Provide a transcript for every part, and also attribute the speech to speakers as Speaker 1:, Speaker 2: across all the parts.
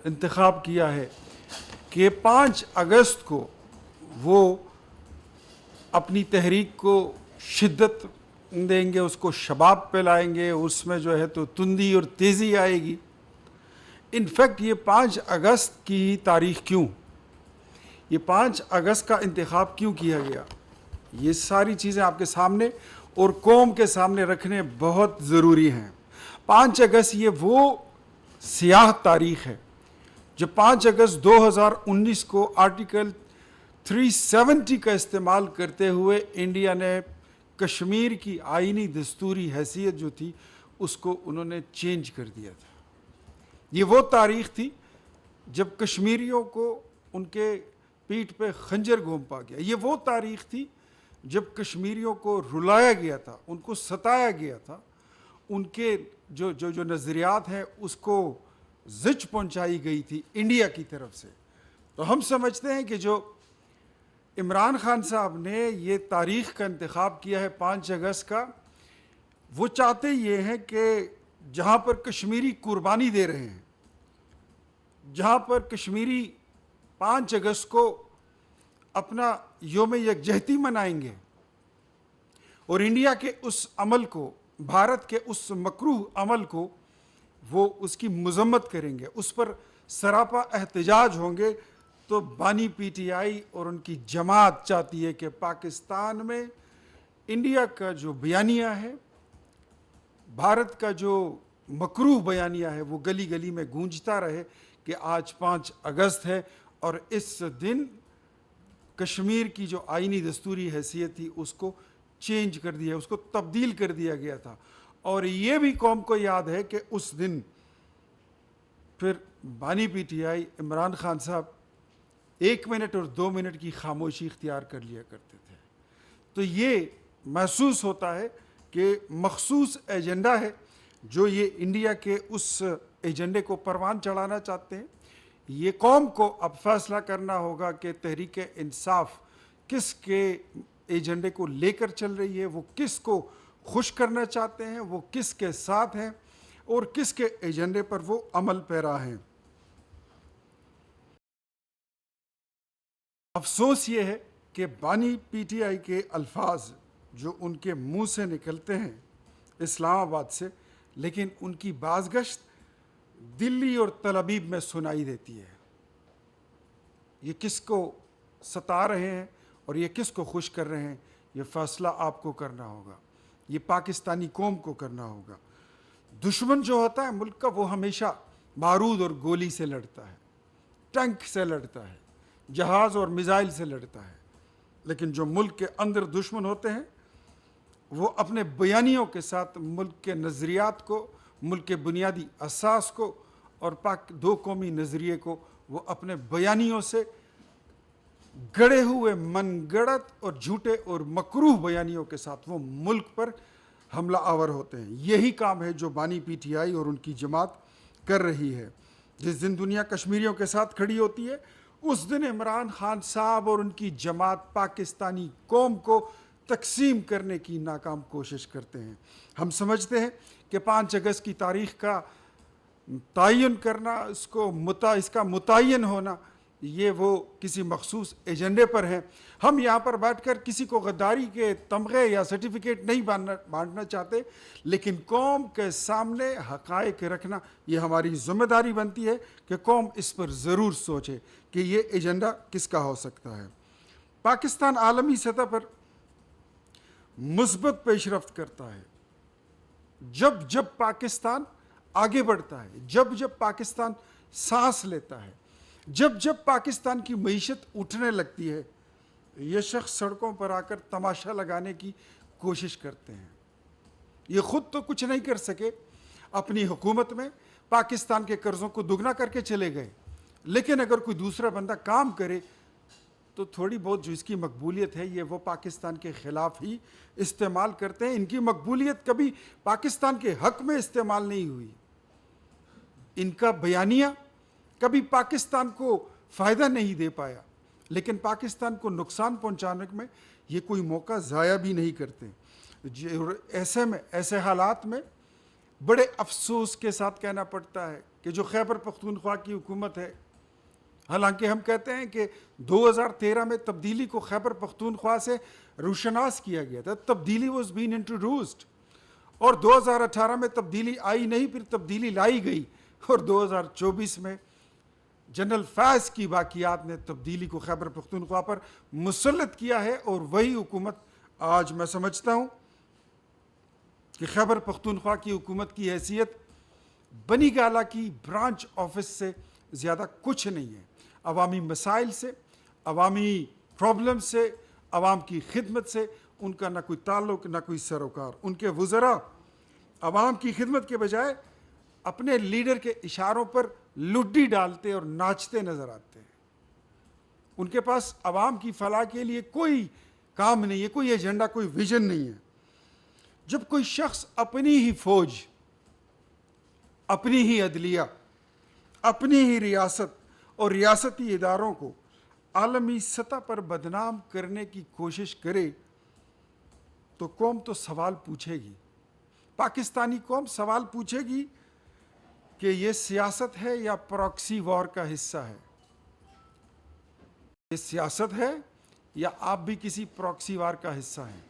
Speaker 1: انتخاب کیا ہے کہ 5 اگست کو وہ اپنی تحریک کو شدت دیں گے، اس کو شباب پہ لائیں گے، اس میں جو ہے تو تندی اور تیزی آئے گی۔ انفیکٹ یہ 5 اگست کی تاریخ کیوں، یہ 5 اگست کا انتخاب کیوں کیا گیا، یہ ساری چیزیں آپ کے سامنے اور قوم کے سامنے رکھنے بہت ضروری ہیں۔ 5 اگست یہ وہ سیاہ تاریخ ہے جب 5 اگست 2019 کو آرٹیکل 370 کا استعمال کرتے ہوئے انڈیا نے کشمیر کی آئینی دستوری حیثیت جو تھی اس کو انہوں نے چینج کر دیا تھا۔ یہ وہ تاریخ تھی جب کشمیریوں کو ان کے پیٹھ پہ خنجر گھونپا گیا، یہ وہ تاریخ تھی جب کشمیریوں کو رلایا گیا تھا، ان کو ستایا گیا تھا، ان کے جو نظریات ہیں اس کو زچ پہنچائی گئی تھی انڈیا کی طرف سے۔ تو ہم سمجھتے ہیں کہ جو عمران خان صاحب نے یہ تاریخ کا انتخاب کیا ہے 5 اگست کا، وہ چاہتے یہ ہیں کہ جہاں پر کشمیری قربانی دے رہے ہیں، جہاں پر کشمیری 5 اگست کو اپنا یوم یکجہتی منائیں گے اور انڈیا کے اس عمل کو، بھارت کے اس مکروہ عمل کو وہ اس کی مذمت کریں گے، اس پر سراپا احتجاج ہوں گے، تو بانی پی ٹی آئی اور ان کی جماعت چاہتی ہے کہ پاکستان میں انڈیا کا جو بیانیہ ہے، بھارت کا جو مکروہ بیانیہ ہے، وہ گلی گلی میں گونجتا رہے کہ آج 5 اگست ہے اور اس دن کشمیر کی جو آئینی دستوری حیثیت تھی اس کو چینج کر دیا، اس کو تبدیل کر دیا گیا تھا۔ اور یہ بھی قوم کو یاد ہے کہ اس دن پھر بانی P T I Imran Khan صاحب 1 منٹ اور 2 منٹ کی خاموشی اختیار کر لیا کرتے تھے۔ تو یہ محسوس ہوتا ہے کہ مخصوص ایجنڈا ہے جو یہ انڈیا کے اس ایجنڈے کو پروان چڑھانا چاہتے ہیں۔ یہ قوم کو اب فیصلہ کرنا ہوگا کہ تحریک انصاف کس کے ایجنڈے کو لے کر چل رہی ہے، وہ کس کو خوش کرنا چاہتے ہیں، وہ کس کے ساتھ ہیں اور کس کے ایجنڈے پر وہ عمل پیرا ہیں۔ افسوس یہ ہے کہ بانی پی ٹی آئی کے الفاظ جو ان کے منہ سے نکلتے ہیں اسلام آباد سے، لیکن ان کی بازگشت دلی اور تل ابیب میں سنائی دیتی ہے۔ یہ کس کو ستا رہے ہیں اور یہ کس کو خوش کر رہے ہیں، یہ فیصلہ آپ کو کرنا ہوگا، یہ پاکستانی قوم کو کرنا ہوگا۔ دشمن جو ہوتا ہے ملک کا، وہ ہمیشہ بارود اور گولی سے لڑتا ہے، ٹینک سے لڑتا ہے، جہاز اور میزائل سے لڑتا ہے، لیکن جو ملک کے اندر دشمن ہوتے ہیں وہ اپنے بیانیوں کے ساتھ ملک کے نظریات کو، ملک کے بنیادی اساس کو اور دو قومی نظریے کو وہ اپنے بیانیوں سے گڑے ہوئے من گڑت اور جھوٹے اور مکروہ بیانیوں کے ساتھ وہ ملک پر حملہ آور ہوتے ہیں۔ یہی کام ہے جو بانی پی ٹی آئی اور ان کی جماعت کر رہی ہے۔ جس دن دنیا کشمیریوں کے ساتھ کھڑی ہوتی ہے اس دن عمران خان صاحب اور ان کی جماعت پاکستانی قوم کو تقسیم کرنے کی ناکام کوشش کرتے ہیں۔ ہم سمجھتے ہیں کہ 5 اگست کی تاریخ کا تعین کرنا، اس کا متعین ہونا، یہ وہ کسی مخصوص ایجنڈے پر ہیں۔ ہم یہاں پر بیٹھ کر کسی کو غداری کے تمغے یا سرٹیفکیٹ نہیں بانٹنا چاہتے، لیکن قوم کے سامنے حقائق رکھنا یہ ہماری ذمہ داری بنتی ہے کہ قوم اس پر ضرور سوچے کہ یہ ایجنڈا کس کا ہو سکتا ہے۔ پاکستان عالمی سطح پر مثبت پیش رفت کرتا ہے جب جب پاکستان آگے بڑھتا ہے، جب جب پاکستان سانس لیتا ہے، جب جب پاکستان کی معیشت اٹھنے لگتی ہے۔ یہ شخص سڑکوں پر آ کر تماشا لگانے کی کوشش کرتے ہیں۔ یہ خود تو کچھ نہیں کر سکے، اپنی حکومت میں پاکستان کے قرضوں کو دگنا کر کے چلے گئے، لیکن اگر کوئی دوسرا بندہ کام کرے تو تھوڑی بہت جو اس کی مقبولیت ہے یہ وہ پاکستان کے خلاف ہی استعمال کرتے ہیں۔ ان کی مقبولیت کبھی پاکستان کے حق میں استعمال نہیں ہوئی، ان کا بیانیہ کبھی پاکستان کو فائدہ نہیں دے پایا، لیکن پاکستان کو نقصان پہنچانے میں یہ کوئی موقع ضائع بھی نہیں کرتے۔ ایسے حالات میں بڑے افسوس کے ساتھ کہنا پڑتا ہے کہ جو خیبر پختونخوا کی حکومت ہے، حالانکہ ہم کہتے ہیں کہ 2013 میں تبدیلی کو خیبر پختونخوا سے روشناس کیا گیا تھا، تبدیلی واز بین انٹروڈیوسڈ، اور 2018 میں تبدیلی آئی نہیں، پھر تبدیلی لائی گئی، اور 2024 میں جنرل فیض کی باقیات نے تبدیلی کو خیبر پختونخوا پر مسلط کیا ہے، اور وہی حکومت آج میں سمجھتا ہوں کہ خیبر پختونخوا کی حکومت کی حیثیت بنی گالہ کی برانچ آفس سے زیادہ کچھ نہیں ہے۔ عوامی مسائل سے، عوامی پرابلم سے، عوام کی خدمت سے ان کا نہ کوئی تعلق، نہ کوئی سروکار۔ ان کے وزراء عوام کی خدمت کے بجائے اپنے لیڈر کے اشاروں پر لڈی ڈالتے اور ناچتے نظر آتے ہیں۔ ان کے پاس عوام کی فلاح کے لیے کوئی کام نہیں ہے، کوئی ایجنڈا، کوئی ویژن نہیں ہے۔ جب کوئی شخص اپنی ہی فوج، اپنی ہی عدلیہ، اپنی ہی ریاست اور ریاستی اداروں کو عالمی سطح پر بدنام کرنے کی کوشش کرے تو قوم تو سوال پوچھے گی، پاکستانی قوم سوال پوچھے گی کہ یہ سیاست ہے یا پراکسی وار کا حصہ ہے؟ یہ سیاست ہے یا آپ بھی کسی پراکسی وار کا حصہ ہیں؟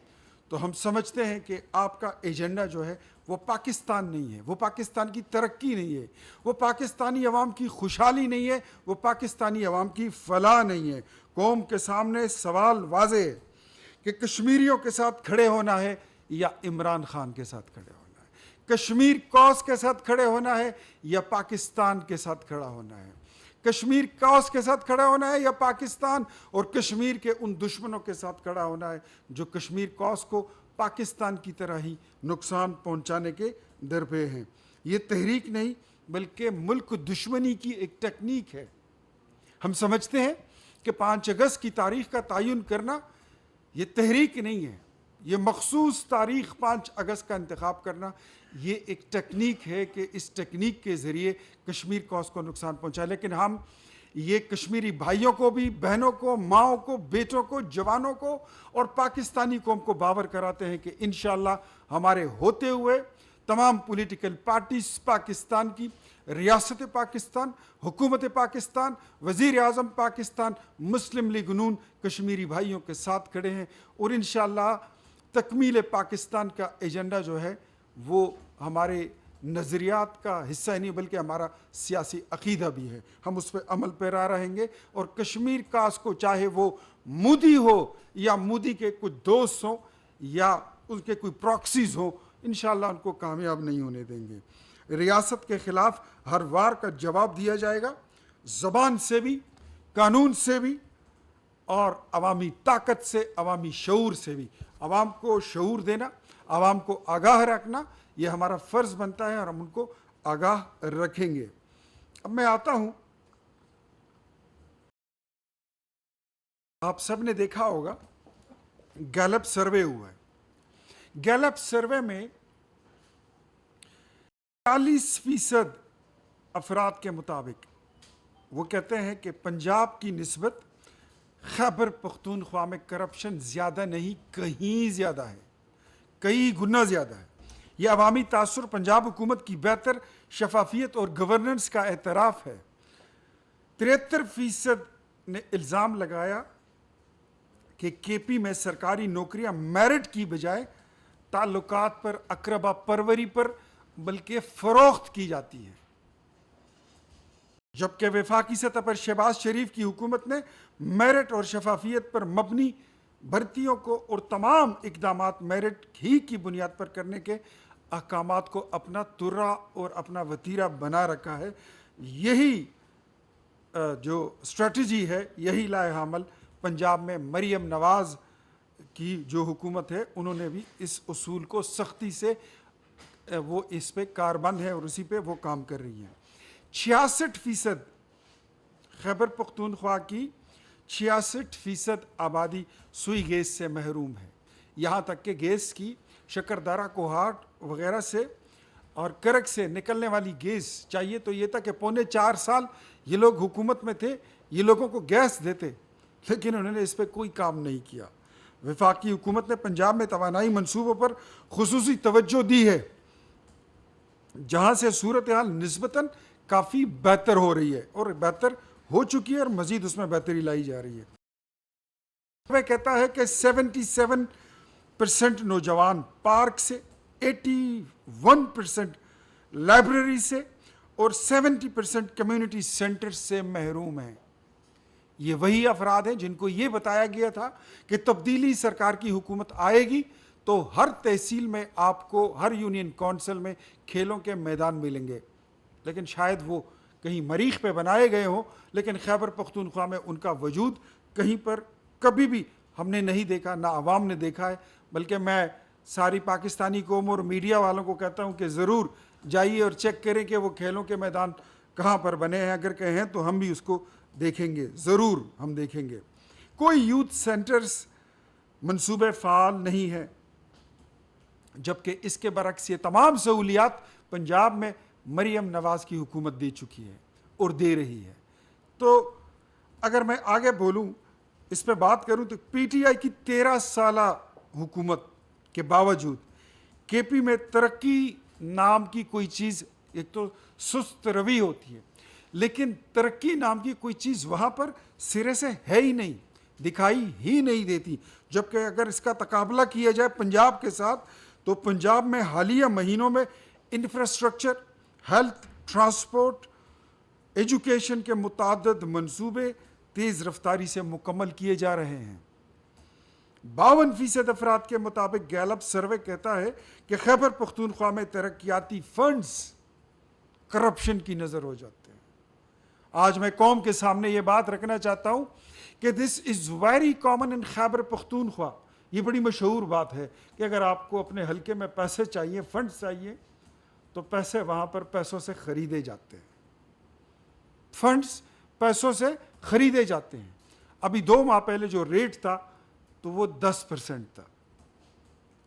Speaker 1: تو ہم سمجھتے ہیں کہ آپ کا ایجنڈا جو ہے وہ پاکستان نہیں ہے، وہ پاکستان کی ترقی نہیں ہے، وہ پاکستانی عوام کی خوشحالی نہیں ہے، وہ پاکستانی عوام کی فلاح نہیں ہے۔ قوم کے سامنے سوال واضح ہے کہ کشمیریوں کے ساتھ کھڑے ہونا ہے یا عمران خان کے ساتھ کھڑے ہونا ہے، کشمیر کاز کے ساتھ کھڑے ہونا ہے یا پاکستان کے ساتھ کھڑا ہونا ہے، کشمیر کاز کے ساتھ کھڑا ہونا ہے یا پاکستان اور کشمیر کے ان دشمنوں کے ساتھ کھڑا ہونا ہے جو کشمیر کاز کو پاکستان کی طرح ہی نقصان پہنچانے کے درپے ہیں۔ یہ تحریک نہیں بلکہ ملک دشمنی کی ایک ٹیکنیک ہے۔ ہم سمجھتے ہیں کہ 5 اگست کی تاریخ کا تعین کرنا یہ تحریک نہیں ہے، یہ مخصوص تاریخ 5 اگست کا انتخاب کرنا یہ ایک ٹیکنیک ہے کہ اس ٹیکنیک کے ذریعے کشمیر کاز کو نقصان پہنچائے۔ لیکن ہم یہ کشمیری بھائیوں کو بھی، بہنوں کو، ماؤں کو، بیٹوں کو، جوانوں کو اور پاکستانی قوم کو باور کراتے ہیں کہ انشاءاللہ ہمارے ہوتے ہوئے تمام پولیٹیکل پارٹیز پاکستان کی، ریاست پاکستان، حکومت پاکستان، وزیر اعظم پاکستان، مسلم لیگ نون کشمیری بھائیوں کے ساتھ کھڑے ہیں، اور انشاءاللہ تکمیل پاکستان کا ایجنڈا جو ہے وہ ہمارے نظریات کا حصہ نہیں بلکہ ہمارا سیاسی عقیدہ بھی ہے۔ ہم اس پہ عمل پیرا رہیں گے، اور کشمیر کاز کو چاہے وہ مودی ہو یا مودی کے کچھ دوست ہوں یا ان کے کوئی پراکسیز ہوں، انشاءاللہ ان کو کامیاب نہیں ہونے دیں گے۔ ریاست کے خلاف ہر وار کا جواب دیا جائے گا، زبان سے بھی، قانون سے بھی، اور عوامی طاقت سے، عوامی شعور سے بھی۔ عوام کو شعور دینا، عوام کو آگاہ رکھنا یہ ہمارا فرض بنتا ہے، اور ہم ان کو آگاہ رکھیں گے۔ اب میں آتا ہوں، آپ سب نے دیکھا ہوگا گیلپ سروے ہوا ہے۔ گیلپ سروے میں 40% افراد کے مطابق وہ کہتے ہیں کہ پنجاب کی نسبت خیبر پختونخوا میں کرپشن زیادہ نہیں، کہیں زیادہ ہے، کئی گنا زیادہ ہے۔ یہ عوامی تاثر پنجاب حکومت کی بہتر شفافیت اور گورننس کا اعتراف ہے۔ 73% نے الزام لگایا کہ کے پی میں سرکاری نوکریاں میرٹ کی بجائے تعلقات پر، اقربا پروری پر بلکہ فروخت کی جاتی ہے، جبکہ وفاقی سطح پر شہباز شریف کی حکومت نے میرٹ اور شفافیت پر مبنی بھرتیوں کو اور تمام اقدامات میرٹ ہی کی بنیاد پر کرنے کے احکامات کو اپنا ترا اور اپنا وتیرہ بنا رکھا ہے۔ یہی جو اسٹریٹجی ہے، یہی لائحہ عمل پنجاب میں مریم نواز کی جو حکومت ہے انہوں نے بھی اس اصول کو سختی سے وہ اس پہ کاربند ہے اور اسی پہ وہ کام کر رہی ہیں۔ 66% خیبر پختونخوا کی 66% آبادی سوئی گیس سے محروم ہے، یہاں تک کہ گیس کی شکردارہ کوہاٹ وغیرہ سے اور کرک سے نکلنے والی گیس چاہیے تو یہ تھا کہ 4.25 سال یہ لوگ حکومت میں تھے، یہ لوگوں کو گیس دیتے، لیکن انہوں نے اس پہ کوئی کام نہیں کیا۔ وفاقی حکومت نے پنجاب میں توانائی منصوبوں پر خصوصی توجہ دی ہے، جہاں سے صورتحال نسبتاً کافی بہتر ہو رہی ہے اور بہتر ہو چکی ہے اور مزید اس میں بہتری لائی جا رہی ہے۔ وہ کہتا ہے کہ 77% نوجوان پارک سے، 81% لائبریری سے اور 70% کمیونٹی سینٹر سے محروم ہیں۔ یہ وہی افراد ہیں جن کو یہ بتایا گیا تھا کہ تبدیلی سرکار کی حکومت آئے گی تو ہر تحصیل میں آپ کو، ہر یونین کونسل میں کھیلوں کے میدان ملیں گے، لیکن شاید وہ کہیں مریخ پہ بنائے گئے ہوں، لیکن خیبر پختونخوا میں ان کا وجود کہیں پر کبھی بھی ہم نے نہیں دیکھا، نہ عوام نے دیکھا ہے۔ بلکہ میں ساری پاکستانی قوم اور میڈیا والوں کو کہتا ہوں کہ ضرور جائیے اور چیک کریں کہ وہ کھیلوں کے میدان کہاں پر بنے ہیں، اگر کہیں تو ہم بھی اس کو دیکھیں گے، ضرور ہم دیکھیں گے۔ کوئی یوتھ سینٹرز منصوبے فعال نہیں ہے، جبکہ اس کے برعکس یہ تمام سہولیات پنجاب میں مریم نواز کی حکومت دے چکی ہے اور دے رہی ہے۔ تو اگر میں آگے بولوں، اس پہ بات کروں، تو پی ٹی آئی کی 13 سالہ حکومت کے باوجود کے پی میں ترقی نام کی کوئی چیز، ایک تو سست روی ہوتی ہے، لیکن ترقی نام کی کوئی چیز وہاں پر سرے سے ہے ہی نہیں، دکھائی ہی نہیں دیتی۔ جبکہ اگر اس کا تقابلہ کیا جائے پنجاب کے ساتھ، تو پنجاب میں حالیہ مہینوں میں انفراسٹرکچر، ہیلتھ، ٹرانسپورٹ، ایجوکیشن کے متعدد منصوبے تیز رفتاری سے مکمل کیے جا رہے ہیں۔ 52% افراد کے مطابق گیلپ سروے کہتا ہے کہ خیبر پختونخوا میں ترقیاتی فنڈز کرپشن کی نظر ہو جاتے ہیں۔ آج میں قوم کے سامنے یہ بات رکھنا چاہتا ہوں کہ دس is very common in Khyber Pakhtunkhwa. یہ بڑی مشہور بات ہے کہ اگر آپ کو اپنے حلقے میں پیسے چاہیے، فنڈز چاہیے، تو پیسے وہاں پر پیسوں سے خریدے جاتے ہیں، فنڈز پیسوں سے خریدے جاتے ہیں۔ ابھی 2 ماہ پہلے جو ریٹ تھا تو وہ 10% تھا۔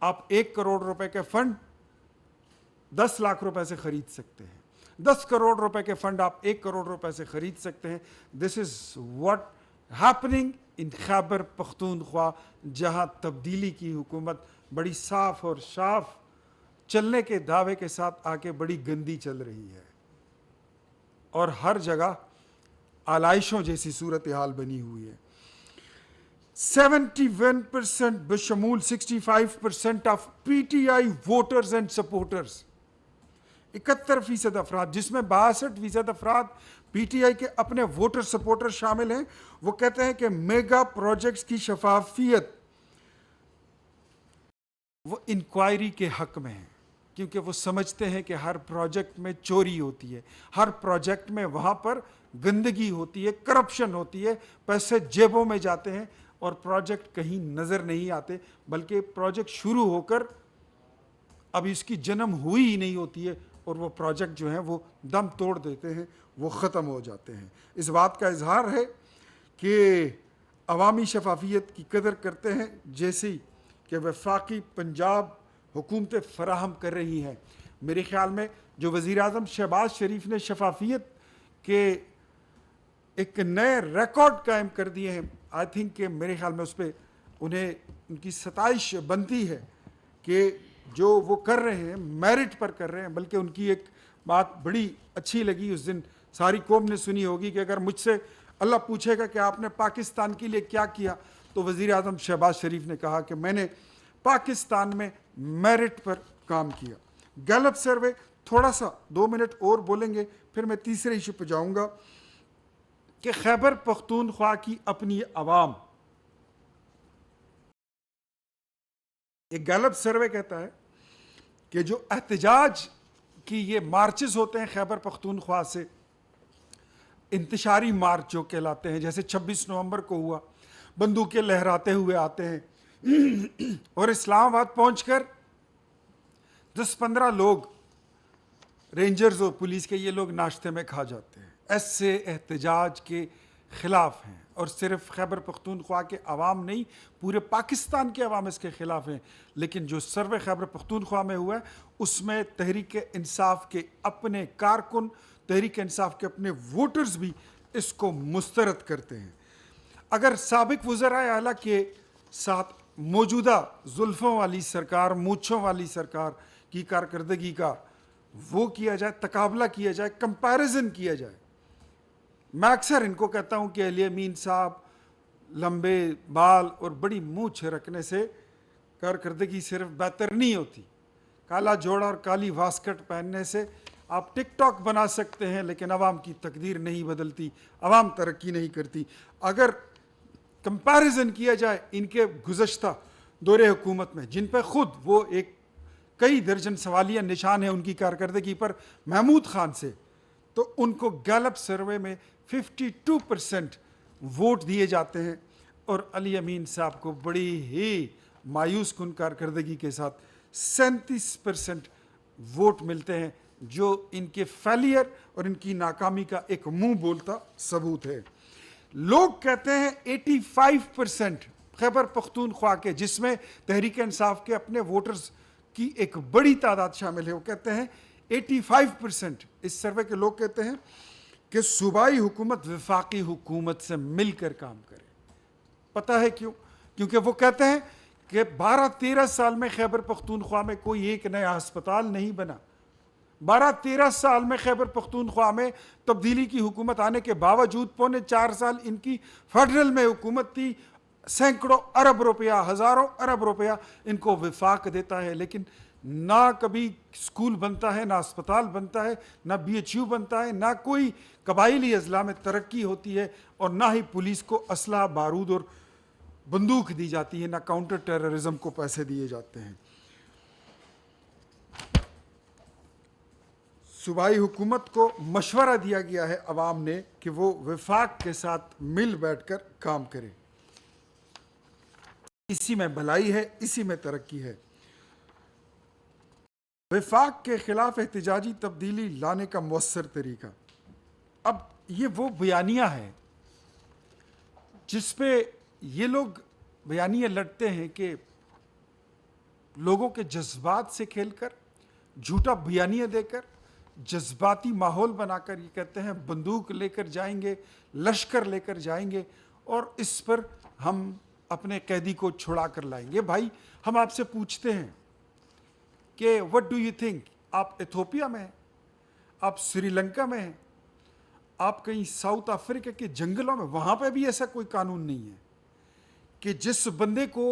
Speaker 1: آپ 1 کروڑ روپے کے فنڈ 10 لاکھ روپے سے خرید سکتے ہیں، 10 کروڑ روپے کے فنڈ آپ 1 کروڑ روپے سے خرید سکتے ہیں۔ دس is what happening in Khyber Pakhtunkhwa, جہاں تبدیلی کی حکومت بڑی صاف اور شاف چلنے کے دعوے کے ساتھ آ کے بڑی گندی چل رہی ہے، اور ہر جگہ آلائشوں جیسی صورتحال بنی ہوئی ہے۔ 71% بشمول 65% of P T I voters and supporters, 71% افراد، جس میں 62% افراد پی ٹی آئی کے اپنے ووٹر سپورٹر شامل ہیں، وہ کہتے ہیں کہ میگا پروجیکٹس کی شفافیت وہ انکوائری کے حق میں ہے، کیونکہ وہ سمجھتے ہیں کہ ہر پروجیکٹ میں چوری ہوتی ہے، ہر پروجیکٹ میں وہاں پر گندگی ہوتی ہے، کرپشن ہوتی ہے، پیسے جیبوں میں جاتے ہیں اور پروجیکٹ کہیں نظر نہیں آتے، بلکہ پروجیکٹ شروع ہو کر ابھی اس کی جنم ہوئی ہی نہیں ہوتی ہے اور وہ پروجیکٹ جو ہیں وہ دم توڑ دیتے ہیں، وہ ختم ہو جاتے ہیں۔ اس بات کا اظہار ہے کہ عوامی شفافیت کی قدر کرتے ہیں، جیسی کہ وفاقی پنجاب حکومتیں فراہم کر رہی ہیں۔ میرے خیال میں جو وزیر اعظم شہباز شریف نے شفافیت کے ایک نئے ریکارڈ قائم کر دیے ہیں، آئی تھنک کہ میرے خیال میں اس پہ انہیں ان کی ستائش بنتی ہے کہ جو وہ کر رہے ہیں میرٹ پر کر رہے ہیں۔ بلکہ ان کی ایک بات بڑی اچھی لگی، اس دن ساری قوم نے سنی ہوگی کہ اگر مجھ سے اللہ پوچھے گا کہ آپ نے پاکستان کے لیے کیا کیا، تو وزیر اعظم شہباز شریف نے کہا کہ میں نے پاکستان میں میرٹ پر کام کیا۔ گیلپ سروے، تھوڑا سا 2 منٹ اور بولیں گے پھر میں تیسرے ایشو پہ جاؤں گا، کہ خیبر پختونخوا کی اپنی عوام، ایک گیلپ سروے کہتا ہے کہ جو احتجاج کی یہ مارچز ہوتے ہیں خیبر پختونخوا سے، انتشاری مارچ جو کہلاتے ہیں، جیسے 26 نومبر کو ہوا، بندوقیں لہراتے ہوئے آتے ہیں اور اسلام آباد پہنچ کر 10-15 لوگ رینجرز اور پولیس کے یہ لوگ ناشتے میں کھا جاتے ہیں۔ ایسے احتجاج کے خلاف ہیں، اور صرف خیبر پختونخوا کے عوام نہیں، پورے پاکستان کے عوام اس کے خلاف ہیں۔ لیکن جو سروے خیبر پختونخوا میں ہوا ہے، اس میں تحریک انصاف کے اپنے کارکن، تحریک انصاف کے اپنے ووٹرز بھی اس کو مسترد کرتے ہیں۔ اگر سابق وزرائے اعلیٰ کے ساتھ موجودہ زلفوں والی سرکار، مونچھوں والی سرکار کی کارکردگی کا وہ کیا جائے, تقابلہ کیا جائے, کمپیریزن کیا جائے. میں اکثر ان کو کہتا ہوں کہ علی امین صاحب لمبے بال اور بڑی مونچھ رکھنے سے کارکردگی صرف بہتر نہیں ہوتی. کالا جوڑا اور کالی واسکٹ پہننے سے آپ ٹک ٹاک بنا سکتے ہیں, لیکن عوام کی تقدیر نہیں بدلتی, عوام ترقی نہیں کرتی. اگر کمپیریزن کیا جائے ان کے گزشتہ دور حکومت میں, جن پہ خود وہ ایک کئی درجن سوالیہ نشان ہیں ان کی کارکردگی پر محمود خان سے, تو ان کو گیلپ سروے میں 52% ووٹ دیے جاتے ہیں, اور علی امین صاحب کو بڑی ہی مایوس کن کارکردگی کے ساتھ 37% ووٹ ملتے ہیں, جو ان کے فیلئر اور ان کی ناکامی کا ایک منہ بولتا ثبوت ہے. لوگ کہتے ہیں 85% خیبر پختونخوا کے, جس میں تحریک انصاف کے اپنے ووٹرز کی ایک بڑی تعداد شامل ہے, وہ کہتے ہیں 85% اس سروے کے لوگ کہتے ہیں کہ صوبائی حکومت وفاقی حکومت سے مل کر کام کرے. پتہ ہے کیوں؟ کیونکہ وہ کہتے ہیں کہ 12-13 سال میں خیبر پختونخوا میں کوئی ایک نیا ہسپتال نہیں بنا. 12-13 سال میں خیبر پختونخوا میں تبدیلی کی حکومت آنے کے باوجود 4.25 سال ان کی فیڈرل میں حکومت تھی. سینکڑوں ارب روپیہ, ہزاروں ارب روپیہ ان کو وفاق دیتا ہے, لیکن نہ کبھی اسکول بنتا ہے, نہ اسپتال بنتا ہے, نہ BHU بنتا ہے, نہ کوئی قبائلی اضلاع میں ترقی ہوتی ہے, اور نہ ہی پولیس کو اسلحہ, بارود اور بندوق دی جاتی ہے, نہ کاؤنٹر ٹیررزم کو پیسے دیے جاتے ہیں. صوبائی حکومت کو مشورہ دیا گیا ہے عوام نے کہ وہ وفاق کے ساتھ مل بیٹھ کر کام کرے. اسی میں بھلائی ہے, اسی میں ترقی ہے. وفاق کے خلاف احتجاجی تبدیلی لانے کا مؤثر طریقہ. اب یہ وہ بیانیہ ہے جس پہ یہ لوگ بیانیہ لڑتے ہیں کہ لوگوں کے جذبات سے کھیل کر, جھوٹا بیانیہ دے کر, جذباتی ماحول بنا کر یہ کہتے ہیں بندوق لے کر جائیں گے, لشکر لے کر جائیں گے, اور اس پر ہم اپنے قیدی کو چھڑا کر لائیں گے. بھائی ہم آپ سے پوچھتے ہیں کہ وٹ ڈو یو تھنک, آپ ایتھوپیا میں ہیں, آپ سری لنکا میں ہیں, آپ کہیں ساؤتھ افریقہ کے جنگلوں میں, وہاں پہ بھی ایسا کوئی قانون نہیں ہے کہ جس بندے کو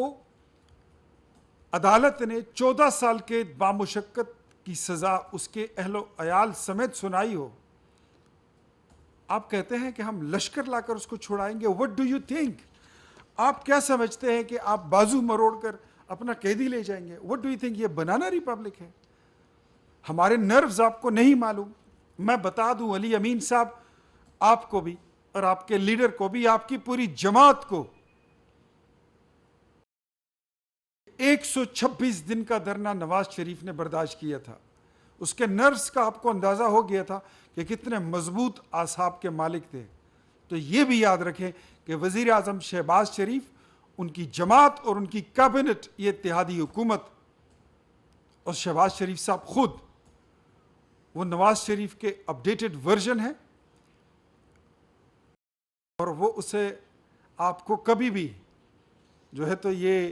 Speaker 1: عدالت نے 14 سال کے بامشقت کی سزا اس کے اہل و عیال سمیت سنائی ہو, آپ کہتے ہیں کہ ہم لشکر لا کر اس کو چھڑائیں گے. وٹ ڈو یو تھنک, آپ کیا سمجھتے ہیں کہ آپ بازو مروڑ کر اپنا قیدی لے جائیں گے؟ وٹ ڈو یو تھنک, یہ بنانا ریپبلک ہے؟ ہمارے نروز آپ کو نہیں معلوم. میں بتا دوں علی امین صاحب, آپ کو بھی اور آپ کے لیڈر کو بھی, آپ کی پوری جماعت کو 126 دن کا دھرنا نواز شریف نے برداشت کیا تھا. اس کے نروز کا آپ کو اندازہ ہو گیا تھا کہ کتنے مضبوط اعصاب کے مالک تھے. تو یہ بھی یاد رکھیں کہ وزیر اعظم شہباز شریف, ان کی جماعت اور ان کی کابینٹ, یہ اتحادی حکومت, اور شہباز شریف صاحب خود, وہ نواز شریف کے اپڈیٹڈ ورژن ہیں, اور وہ اسے آپ کو کبھی بھی جو ہے تو یہ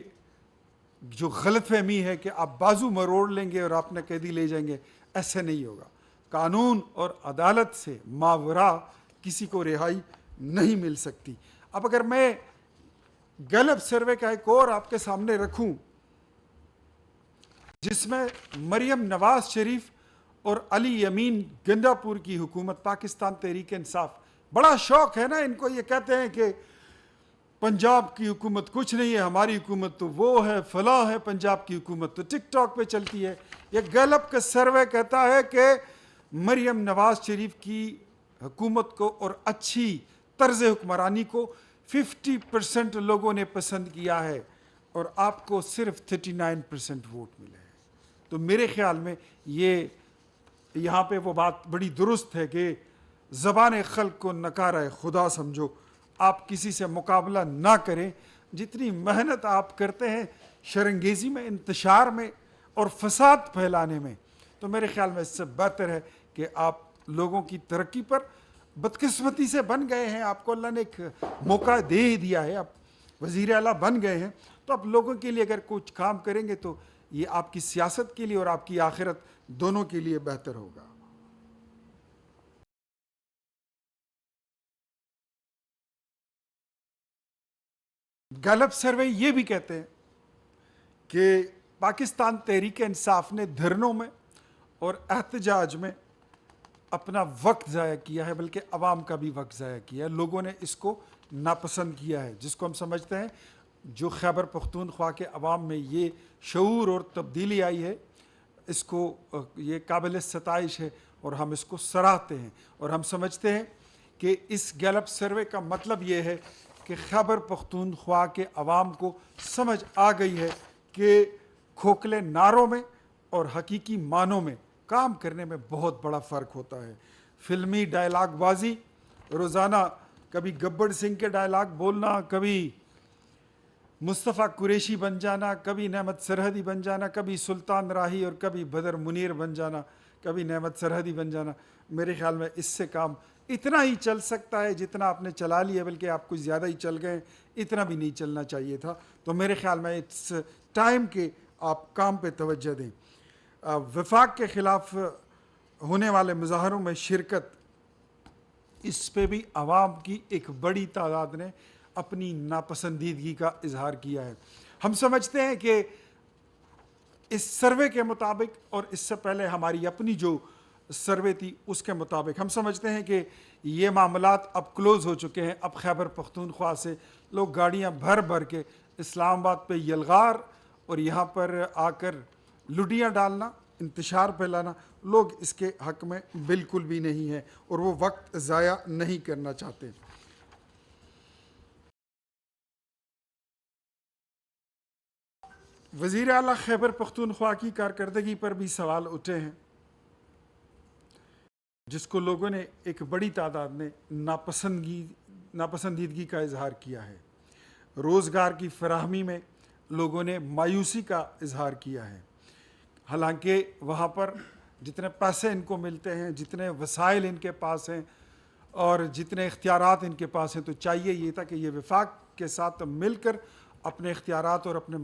Speaker 1: جو غلط فہمی ہے کہ آپ بازو مروڑ لیں گے اور آپ نے قیدی لے جائیں گے, ایسے نہیں ہوگا. قانون اور عدالت سے ماورا کسی کو رہائی نہیں مل سکتی. اب اگر میں گیلپ سروے کا ایک اور آپ کے سامنے رکھوں, جس میں مریم نواز شریف اور علی امین گنڈا پور کی حکومت, پاکستان تحریک انصاف, بڑا شوق ہے نا ان کو, یہ کہتے ہیں کہ پنجاب کی حکومت کچھ نہیں ہے, ہماری حکومت تو وہ ہے, فلاں ہے, پنجاب کی حکومت تو ٹک ٹاک پہ چلتی ہے. یہ گیلپ کا سروے کہتا ہے کہ مریم نواز شریف کی حکومت کو اور اچھی طرز حکمرانی کو 50% لوگوں نے پسند کیا ہے, اور آپ کو صرف 39% ووٹ ملے ہیں. تو میرے خیال میں یہ یہاں پہ وہ بات بڑی درست ہے کہ زبان خلق کو نکارہ خدا سمجھو. آپ کسی سے مقابلہ نہ کریں. جتنی محنت آپ کرتے ہیں شرنگیزی میں, انتشار میں اور فساد پھیلانے میں, تو میرے خیال میں اس سے بہتر ہے کہ آپ لوگوں کی ترقی پر, بدقسمتی سے بن گئے ہیں, آپ کو اللہ نے ایک موقع دے ہی دیا ہے, آپ وزیر اعلیٰ بن گئے ہیں, تو آپ لوگوں کے لیے اگر کچھ کام کریں گے تو یہ آپ کی سیاست کے لیے اور آپ کی آخرت دونوں کے لیے بہتر ہوگا۔ گیلپ سروے یہ بھی کہتے ہیں کہ پاکستان تحریک انصاف نے دھرنوں میں اور احتجاج میں اپنا وقت ضائع کیا ہے، بلکہ عوام کا بھی وقت ضائع کیا ہے۔ لوگوں نے اس کو ناپسند کیا ہے، جس کو ہم سمجھتے ہیں جو خیبر پختونخوا کے عوام میں یہ شعور اور تبدیلی آئی ہے، اس کو یہ قابل ستائش ہے اور ہم اس کو سراہتے ہیں، اور ہم سمجھتے ہیں کہ اس گیلپ سروے کا مطلب یہ ہے کہ خیبر پختونخوا کے عوام کو سمجھ آ گئی ہے کہ کھوکھلے نعروں میں اور حقیقی معنوں میں کام کرنے میں بہت بڑا فرق ہوتا ہے۔ فلمی ڈائلاگ بازی، روزانہ کبھی گبر سنگھ کے ڈائلاگ بولنا، کبھی مصطفیٰ قریشی بن جانا، کبھی نعمت سرحدی بن جانا، کبھی سلطان راہی اور کبھی بدر منیر بن جانا، کبھی نعمت سرحدی بن جانا، میرے خیال میں اس سے کام اتنا ہی چل سکتا ہے جتنا آپ نے چلا لیا، بلکہ آپ کچھ زیادہ ہی چل گئے، اتنا بھی نہیں چلنا چاہیے تھا۔ تو میرے خیال میں اٹس ٹائم کہ آپ کام پہ توجہ دیں۔ وفاق کے خلاف ہونے والے مظاہروں میں شرکت، اس پہ بھی عوام کی ایک بڑی تعداد نے اپنی ناپسندیدگی کا اظہار کیا ہے۔ ہم سمجھتے ہیں کہ اس سروے کے مطابق اور اس سے پہلے ہماری اپنی جو سروے تھی اس کے مطابق ہم سمجھتے ہیں کہ یہ معاملات اب کلوز ہو چکے ہیں۔ اب خیبر پختونخوا سے لوگ گاڑیاں بھر بھر کے اسلام آباد پہ یلغار اور یہاں پر آ کر لڈیاں ڈالنا، انتشار پھیلانا، لوگ اس کے حق میں بالکل بھی نہیں ہیں اور وہ وقت ضائع نہیں کرنا چاہتے۔ وزیر اعلیٰ خیبر پختونخوا کی کارکردگی پر بھی سوال اٹھے ہیں، جس کو لوگوں نے ایک بڑی تعداد نے ناپسندیدگی کا اظہار کیا ہے۔ روزگار کی فراہمی میں لوگوں نے مایوسی کا اظہار کیا ہے، حالانکہ وہاں پر جتنے پیسے ان کو ملتے ہیں، جتنے وسائل ان کے پاس ہیں اور جتنے اختیارات ان کے پاس ہیں، تو چاہیے یہ تھا کہ یہ وفاق کے ساتھ مل کر اپنے اختیارات اور اپنے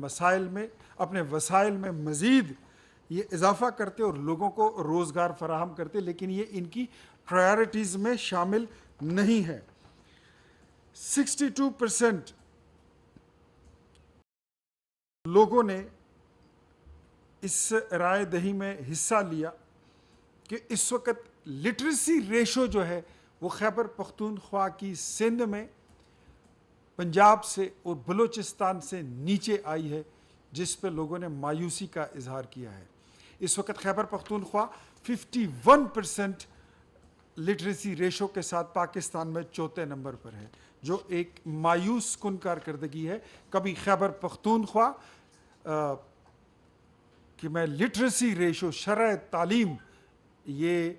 Speaker 1: وسائل میں مزید یہ اضافہ کرتے اور لوگوں کو روزگار فراہم کرتے، لیکن یہ ان کی پرائرٹیز میں شامل نہیں ہے۔ 62% لوگوں نے اس رائے دہی میں حصہ لیا کہ اس وقت لٹریسی ریشو جو ہے وہ خیبر پختونخوا کی سندھ میں پنجاب سے اور بلوچستان سے نیچے آئی ہے، جس پہ لوگوں نے مایوسی کا اظہار کیا ہے۔ اس وقت خیبر پختونخوا 51% لٹریسی ریشو کے ساتھ پاکستان میں چوتھے نمبر پر ہے، جو ایک مایوس کن کارکردگی ہے۔ کبھی خیبر پختونخوا کہ میں لٹریسی ریشو، شرح تعلیم، یہ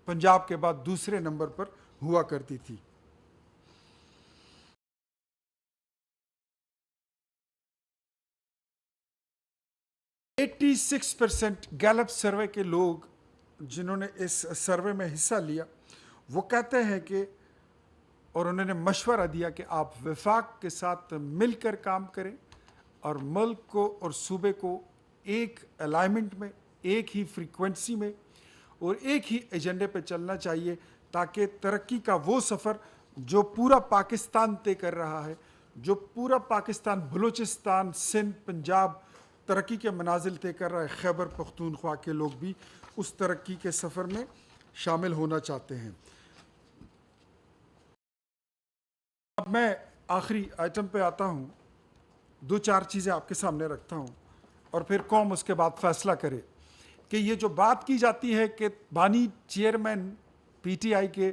Speaker 1: پنجاب کے بعد دوسرے نمبر پر ہوا کرتی تھی۔ سکس پرسینٹ گیلپ سروے کے لوگ جنہوں نے اس سروے میں حصہ لیا وہ کہتے ہیں کہ، اور انہوں نے مشورہ دیا کہ آپ وفاق کے ساتھ مل کر کام کریں اور ملک کو اور صوبے کو ایک الائنمنٹ میں، ایک ہی فریکوینسی میں اور ایک ہی ایجنڈے پہ چلنا چاہیے، تاکہ ترقی کا وہ سفر جو پورا پاکستان طے کر رہا ہے، جو پورا پاکستان، بلوچستان، سندھ، پنجاب ترقی کے منازل طے کر رہا ہے، خیبر پختونخوا کے لوگ بھی اس ترقی کے سفر میں شامل ہونا چاہتے ہیں۔ اب میں آخری آئٹم پہ آتا ہوں، دو چار چیزیں آپ کے سامنے رکھتا ہوں اور پھر قوم اس کے بعد فیصلہ کرے کہ یہ جو بات کی جاتی ہے کہ بانی چیئرمین پی ٹی آئی کے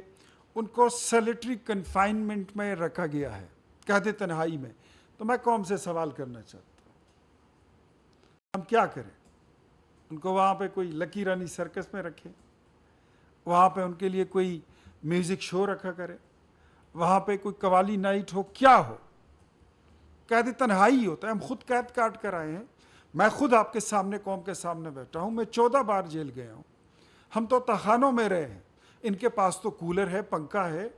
Speaker 1: ان کو سیلیٹری کنفائنمنٹ میں رکھا گیا ہے، قید تنہائی میں، تو میں قوم سے سوال کرنا چاہتا ہوں ہم کیا کریں؟ ان کو وہاں پہ کوئی لکی رانی سرکس میں رکھیں، وہاں پہ ان کے لیے کوئی میوزک شو رکھا کرے، وہاں پہ کوئی قوالی نائٹ ہو، کیا ہو؟ قید تنہائی ہوتا ہے۔ ہم خود قید کاٹ کر آئے ہیں، میں خود آپ کے سامنے قوم کے سامنے بیٹھا ہوں، میں 14 بار جیل گیا ہوں، ہم تو تہخانوں میں رہے ہیں، ان کے پاس تو کولر ہے، پنکھا ہے،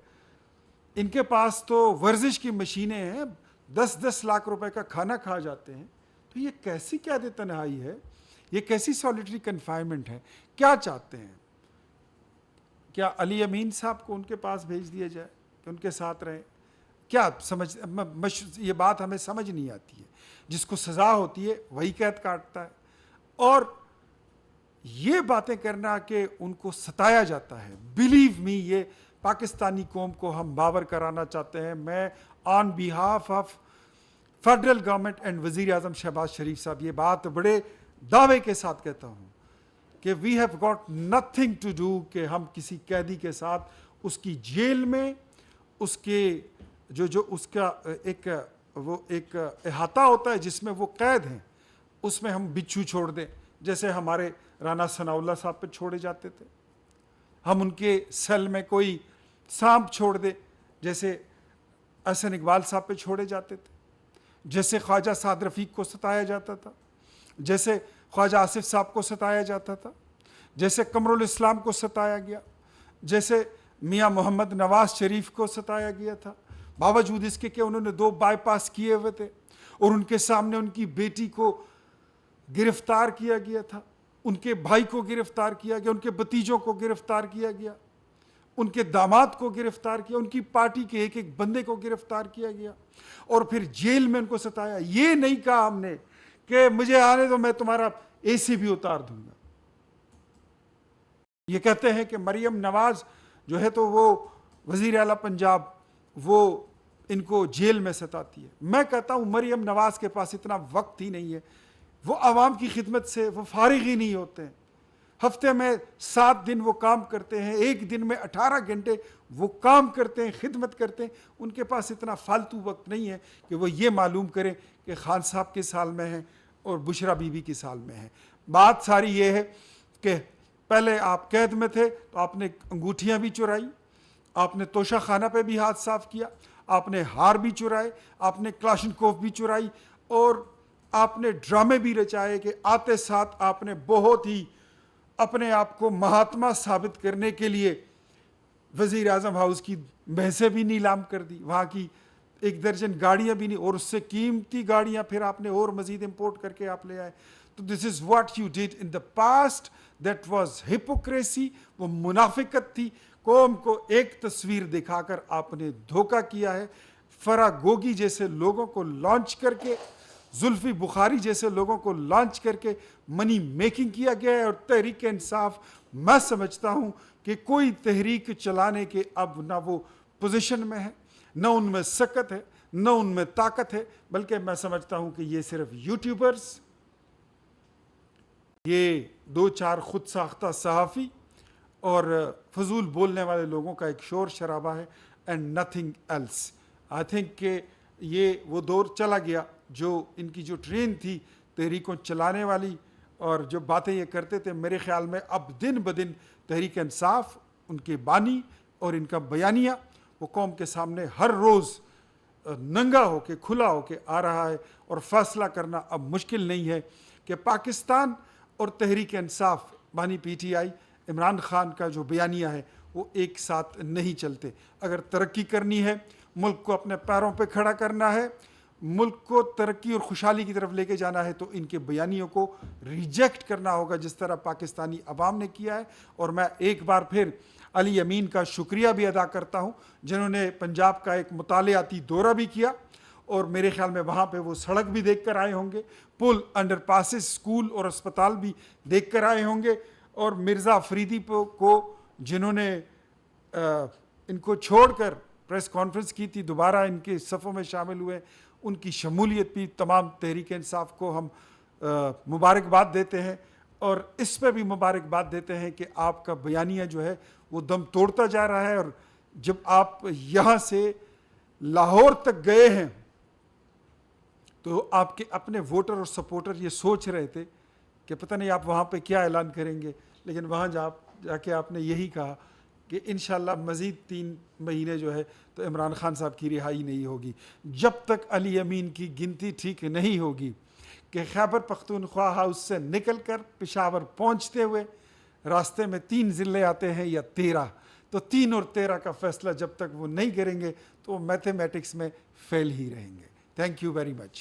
Speaker 1: ان کے پاس تو ورزش کی مشینیں ہیں، 10-10 لاکھ روپے کا کھانا کھا جاتے ہیں، تو یہ کیسی قید تنہائی ہے؟ یہ کیسی سالیٹری کنفائنمنٹ ہے؟ کیا چاہتے ہیں؟ کیا علی امین صاحب کو ان کے پاس بھیج دیا جائے کہ ان کے ساتھ رہیں؟ کیا سمجھ یہ بات ہمیں سمجھ نہیں آتی ہے. جس کو سزا ہوتی ہے وہی قید کاٹتا ہے. اور یہ باتیں کرنا کہ ان کو ستایا جاتا ہے، بلیو می، یہ پاکستانی قوم کو ہم باور کرانا چاہتے ہیں. میں on behalf of federal government and وزیر اعظم شہباز شریف صاحب یہ بات بڑے دعوے کے ساتھ کہتا ہوں کہ we have got nothing to do کہ ہم کسی قیدی کے ساتھ اس کی جیل میں اس کے جو اس کا ایک احاطہ ہوتا ہے جس میں وہ قید ہیں، اس میں ہم بچھو چھوڑ دیں جیسے ہمارے رانا ثناء اللہ صاحب پہ چھوڑے جاتے تھے. ہم ان کے سیل میں کوئی سانپ چھوڑ دیں جیسے احسن اقبال صاحب پہ چھوڑے جاتے تھے، جیسے خواجہ سعد رفیق کو ستایا جاتا تھا، جیسے خواجہ آصف صاحب کو ستایا جاتا تھا، جیسے قمر الاسلام کو ستایا گیا، جیسے میاں محمد نواز شریف کو ستایا گیا تھا، باوجود اس کے کہ انہوں نے 2 بائی پاس کیے ہوئے تھے اور ان کے سامنے ان کی بیٹی کو گرفتار کیا گیا تھا، ان کے بھائی کو گرفتار کیا گیا، ان کے بھتیجوں کو گرفتار کیا گیا، ان کے داماد کو گرفتار کیا، ان کی پارٹی کے ایک ایک بندے کو گرفتار کیا گیا اور پھر جیل میں ان کو ستایا. یہ نہیں کہا ہم نے کہ مجھے آنے دو میں تمہارا اے سی بھی اتار دوں گا. یہ کہتے ہیں کہ مریم نواز جو ہے تو وہ وزیر اعلیٰ پنجاب وہ ان کو جیل میں ستاتی ہے. میں کہتا ہوں مریم نواز کے پاس اتنا وقت ہی نہیں ہے، وہ عوام کی خدمت سے وہ فارغ ہی نہیں ہوتے ہیں. ہفتے میں 7 دن وہ کام کرتے ہیں، ایک دن میں 18 گھنٹے وہ کام کرتے ہیں، خدمت کرتے ہیں. ان کے پاس اتنا فالتو وقت نہیں ہے کہ وہ یہ معلوم کریں کہ خان صاحب کس حال میں ہیں اور بشرا بی بی کس حال میں ہیں. بات ساری یہ ہے کہ پہلے آپ قید میں تھے تو آپ نے انگوٹھیاں بھی چرائی، آپ نے توشہ خانہ پہ بھی ہاتھ صاف کیا، آپ نے ہار بھی چرائے، آپ نے کلاشنکوف بھی چرائی اور آپ نے ڈرامے بھی رچائے کہ آتے ساتھ آپ نے بہت ہی اپنے آپ کو مہاتما ثابت کرنے کے لیے وزیر اعظم ہاؤس کی بھینسیں بھی نیلام کر دی، وہاں کی 1 درجن گاڑیاں بھی نہیں، اور اس سے قیمتی گاڑیاں پھر آپ نے اور مزید امپورٹ کر کے آپ لے آئے. تو this is what you did in the past, that was hypocrisy, وہ منافقت تھی. قوم کو ایک تصویر دکھا کر آپ نے دھوکہ کیا ہے. فرا گوگی جیسے لوگوں کو لانچ کر کے، زلفی بخاری جیسے لوگوں کو لانچ کر کے منی میکنگ کیا گیا ہے. اور تحریک انصاف میں سمجھتا ہوں کہ کوئی تحریک چلانے کے اب نہ وہ پوزیشن میں ہے، نہ ان میں سکت ہے، نہ ان میں طاقت ہے، بلکہ میں سمجھتا ہوں کہ یہ صرف یوٹیوبرز، یہ 2-4 خود ساختہ صحافی اور فضول بولنے والے لوگوں کا ایک شور شرابہ ہے، and nothing else. I think کہ یہ وہ دور چلا گیا جو ان کی جو ٹرین تھی تحریکوں چلانے والی اور جو باتیں یہ کرتے تھے. میرے خیال میں اب دن بدن تحریک انصاف، ان کے بانی اور ان کا بیانیہ وہ قوم کے سامنے ہر روز ننگا ہو کے کھلا ہو کے آ رہا ہے، اور فیصلہ کرنا اب مشکل نہیں ہے کہ پاکستان اور تحریک انصاف، بانی P T I, Imran Khan کا جو بیانیہ ہے وہ ایک ساتھ نہیں چلتے. اگر ترقی کرنی ہے، ملک کو اپنے پیروں پہ کھڑا کرنا ہے، ملک کو ترقی اور خوشحالی کی طرف لے کے جانا ہے، تو ان کے بیانیوں کو ریجیکٹ کرنا ہوگا جس طرح پاکستانی عوام نے کیا ہے. اور میں ایک بار پھر علی امین کا شکریہ بھی ادا کرتا ہوں جنہوں نے پنجاب کا ایک مطالعاتی دورہ بھی کیا، اور میرے خیال میں وہاں پہ وہ سڑک بھی دیکھ کر آئے ہوں گے، پل، انڈر پاسز، اسکول اور اسپتال بھی دیکھ کر آئے ہوں گے. اور مرزا افریدی کو جنہوں نے ان کو چھوڑ کر پریس کانفرنس کی تھی، دوبارہ ان کے صفوں میں شامل ہوئے، ان کی شمولیت بھی تمام تحریک انصاف کو ہم مبارکباد دیتے ہیں. اور اس پہ بھی مبارکباد دیتے ہیں کہ آپ کا بیانیہ جو ہے وہ دم توڑتا جا رہا ہے. اور جب آپ یہاں سے لاہور تک گئے ہیں تو آپ کے اپنے ووٹر اور سپورٹر یہ سوچ رہے تھے کہ پتہ نہیں آپ وہاں پہ کیا اعلان کریں گے، لیکن وہاں جا کے آپ نے یہی کہا کہ انشاءاللہ مزید 3 مہینے جو ہے تو عمران خان صاحب کی رہائی نہیں ہوگی. جب تک علی امین کی گنتی ٹھیک نہیں ہوگی کہ خیبر پختونخوا ہاؤس سے نکل کر پشاور پہنچتے ہوئے راستے میں 3 ضلع آتے ہیں یا 13، تو 3 اور 13 کا فیصلہ جب تک وہ نہیں کریں گے تو وہ میتھمیٹکس میں فیل ہی رہیں گے. Thank you very much.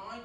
Speaker 2: 5